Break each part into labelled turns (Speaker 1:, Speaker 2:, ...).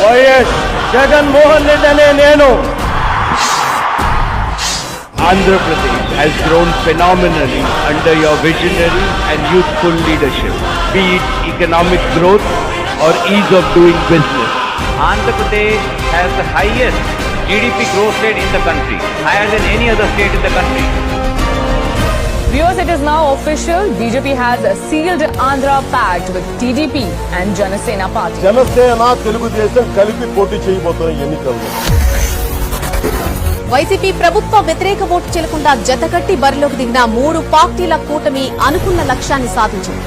Speaker 1: YS Jaganmohan Reddy అనే నేను. Andhra Pradesh has grown phenomenally under your visionary and youthful leadership, be it economic growth or ease of doing business.
Speaker 2: Andhra Pradesh has the highest GDP growth rate in the country, higher than any other state in the country.
Speaker 3: Viewers, it is now official. BJP has sealed Andhra pact with TDP and Janasena party.
Speaker 4: Janasena Telugu Desam కలిపి పోటీ చేయబోతున్న ఎన్నికల్లో
Speaker 5: YCP ప్రభుత్వ వ్యతిరేక vote చెల్లకుండా జతకట్టి బరిలోకి దిగిన 3 పార్టీల కూటమి అనుకున్న లక్ష్యాన్ని సాధించింది.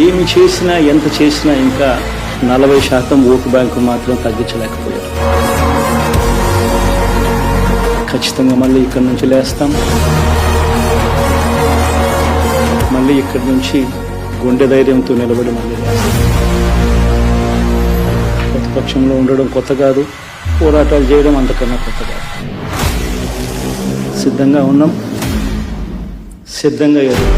Speaker 6: ఏమి చేసినా ఎంత చేసినా ఇంకా 40% ఓటు బ్యాంకు మాత్రం తగ్గించలేకపోయారు. ఖచ్చితంగా మళ్ళీ ఇక్కడి నుంచి లేస్తాం. మళ్ళీ ఇక్కడి నుంచి గుండె ధైర్యంతో నిలబడి మళ్ళీ లేస్తాం. ప్రతిపక్షంలో ఉండడం కొత్త కాదు, పోరాటాలు చేయడం అంతకన్నా కొత్త కాదు. సిద్ధంగా ఉన్నాం, సిద్ధంగా ఎదురు